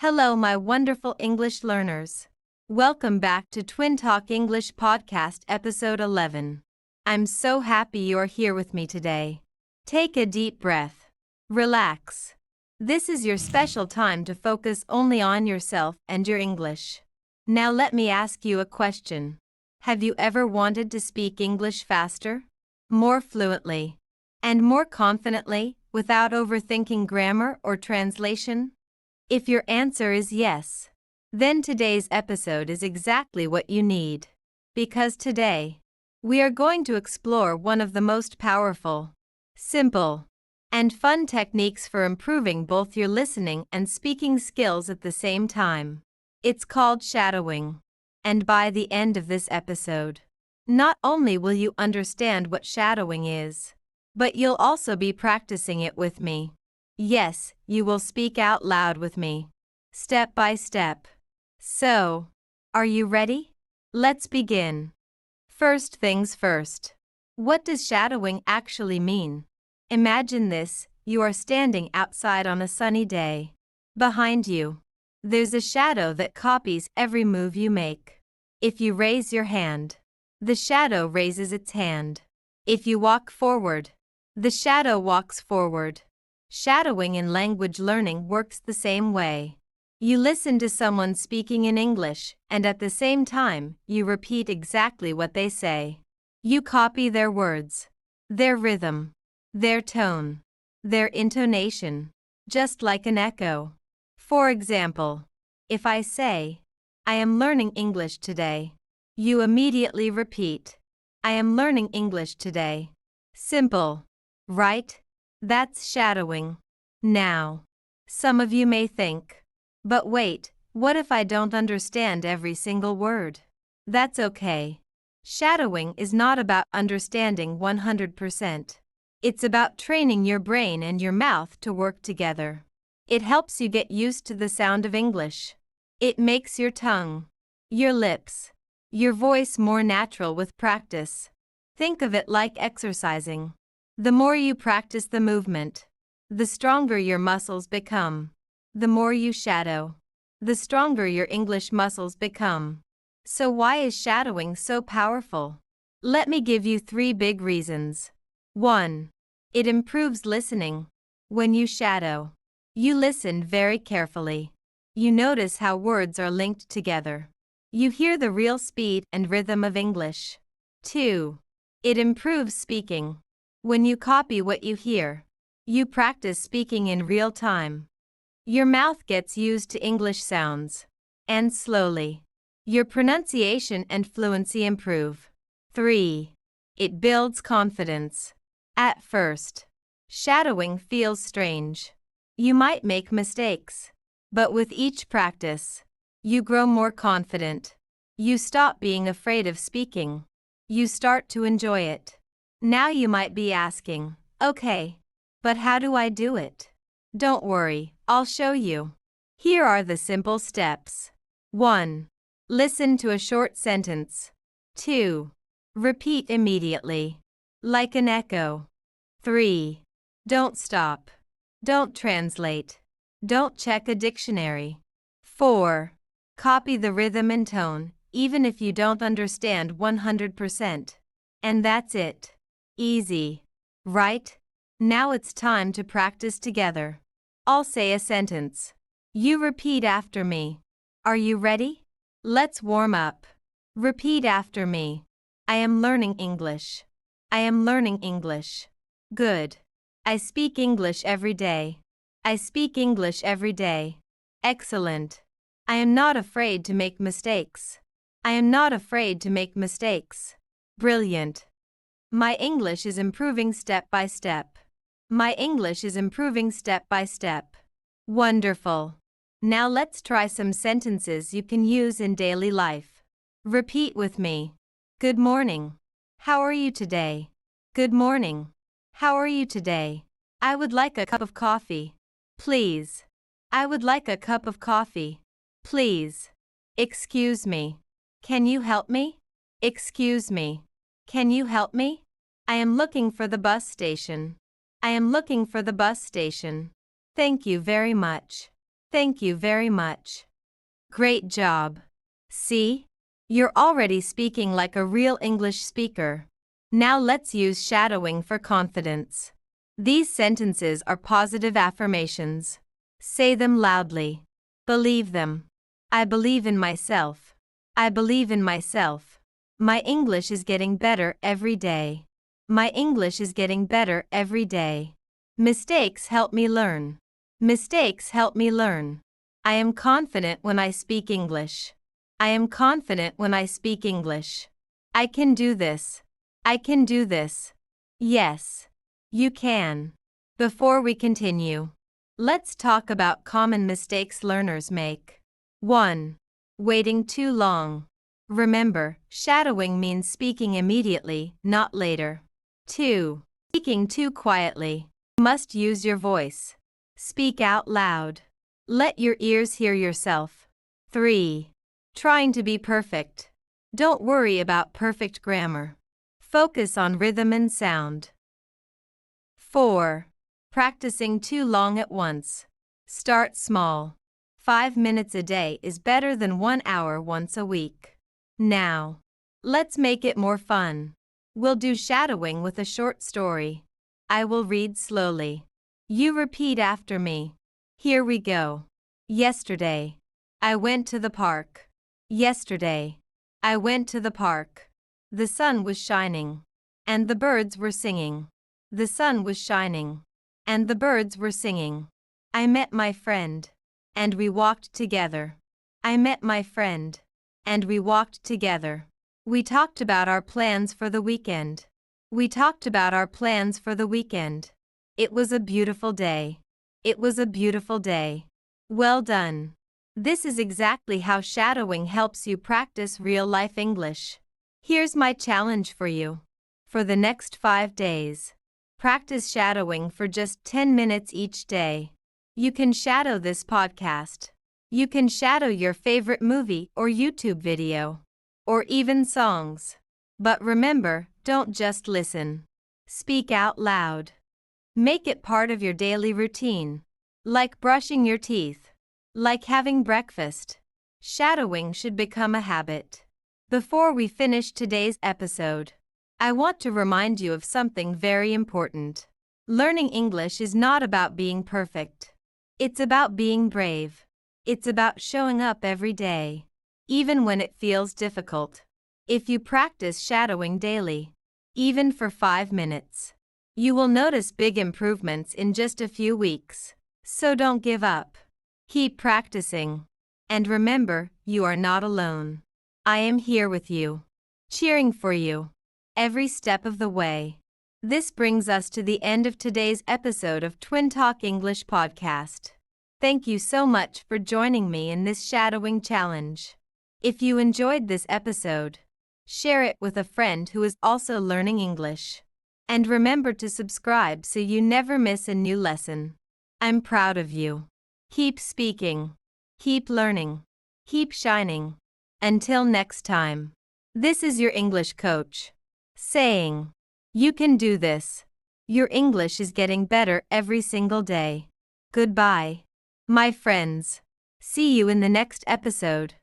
Hello, my wonderful English learners. Welcome back to TwinTalk English Podcast Episode 11. I'm so happy you're here with me today. Take a deep breath. Relax. This is your special time to focus only on yourself and your English. Now let me ask you a question. Have you ever wanted to speak English faster, more fluently, and more confidently, without overthinking grammar or translation? If your answer is yes, then today's episode is exactly what you need. Because today, we are going to explore one of the most powerful, simple, and fun techniques for improving both your listening and speaking skills at the same time. It's called shadowing. And by the end of this episode, not only will you understand what shadowing is, but you'll also be practicing it with me. Yes, you will speak out loud with me, step by step. So, are you ready? Let's begin. First things first. What does shadowing actually mean? Imagine this: you are standing outside on a sunny day. Behind you, there's a shadow that copies every move you make. If you raise your hand, the shadow raises its hand. If you walk forward, the shadow walks forward. Shadowing in language learning works the same way. You listen to someone speaking in English, and at the same time, you repeat exactly what they say. You copy their words, their rhythm, their tone, their intonation, just like an echo. For example, if I say, "I am learning English today," you immediately repeat, "I am learning English today." Simple, right? That's shadowing. Now, some of you may think, but wait, what if I don't understand every single word? That's okay. Shadowing is not about understanding 100%. It's about training your brain and your mouth to work together. It helps you get used to the sound of English. It makes your tongue, your lips, your voice more natural with practice. Think of it like exercising. The more you practice the movement, the stronger your muscles become. The more you shadow, the stronger your English muscles become. So why is shadowing so powerful? Let me give you 3 big reasons. 1. It improves listening. When you shadow, you listen very carefully. You notice how words are linked together. You hear the real speed and rhythm of English. 2. It improves speaking. When you copy what you hear, you practice speaking in real time. Your mouth gets used to English sounds, and slowly, your pronunciation and fluency improve. 3. It builds confidence. At first, shadowing feels strange. You might make mistakes, but with each practice, you grow more confident. You stop being afraid of speaking. You start to enjoy it. Now you might be asking, okay, but how do I do it? Don't worry, I'll show you. Here are the simple steps. 1. Listen to a short sentence. 2. Repeat immediately, like an echo. 3. Don't stop. Don't translate. Don't check a dictionary. 4. Copy the rhythm and tone, even if you don't understand 100%. And that's it. Easy, right? Now it's time to practice together. I'll say a sentence. You repeat after me. Are you ready? Let's warm up. Repeat after me. I am learning English. I am learning English. Good. I speak English every day. I speak English every day. Excellent. I am not afraid to make mistakes. I am not afraid to make mistakes. Brilliant. My English is improving step by step. My English is improving step by step. Wonderful. Now let's try some sentences you can use in daily life. Repeat with me. Good morning. How are you today? Good morning. How are you today? I would like a cup of coffee, please. I would like a cup of coffee, please. Excuse me. Can you help me? Excuse me. Can you help me? I am looking for the bus station. I am looking for the bus station. Thank you very much. Thank you very much. Great job. See? You're already speaking like a real English speaker. Now let's use shadowing for confidence. These sentences are positive affirmations. Say them loudly. Believe them. I believe in myself. I believe in myself. My English is getting better every day. My English is getting better every day. Mistakes help me learn. Mistakes help me learn. I am confident when I speak English. I am confident when I speak English. I can do this. I can do this. Yes. You can. Before we continue, let's talk about common mistakes learners make. 1. Waiting too long. Remember, shadowing means speaking immediately, not later. 2. Speaking too quietly. You must use your voice. Speak out loud. Let your ears hear yourself. 3. Trying to be perfect. Don't worry about perfect grammar. Focus on rhythm and sound. 4. Practicing too long at once. Start small. 5 minutes a day is better than 1 hour once a week. Now, let's make it more fun. We'll do shadowing with a short story. I will read slowly. You repeat after me. Here we go. Yesterday, I went to the park. Yesterday, I went to the park. The sun was shining, and the birds were singing. The sun was shining, and the birds were singing. I met my friend, and we walked together. I met my friend, and we walked together. We talked about our plans for the weekend. We talked about our plans for the weekend. It was a beautiful day. It was a beautiful day. Well done. This is exactly how shadowing helps you practice real-life English. Here's my challenge for you. For the next 5 days, practice shadowing for just 10 minutes each day. You can shadow this podcast. You can shadow your favorite movie or YouTube video, or even songs. But remember, don't just listen. Speak out loud. Make it part of your daily routine, like brushing your teeth, like having breakfast. Shadowing should become a habit. Before we finish today's episode, I want to remind you of something very important. Learning English is not about being perfect. It's about being brave. It's about showing up every day, even when it feels difficult. If you practice shadowing daily, even for 5 minutes, you will notice big improvements in just a few weeks. So don't give up. Keep practicing. And remember, you are not alone. I am here with you, cheering for you, every step of the way. This brings us to the end of today's episode of TwinTalk English Podcast. Thank you so much for joining me in this shadowing challenge. If you enjoyed this episode, share it with a friend who is also learning English. And remember to subscribe so you never miss a new lesson. I'm proud of you. Keep speaking. Keep learning. Keep shining. Until next time. This is your English coach, saying, you can do this. Your English is getting better every single day. Goodbye, my friends. See you in the next episode.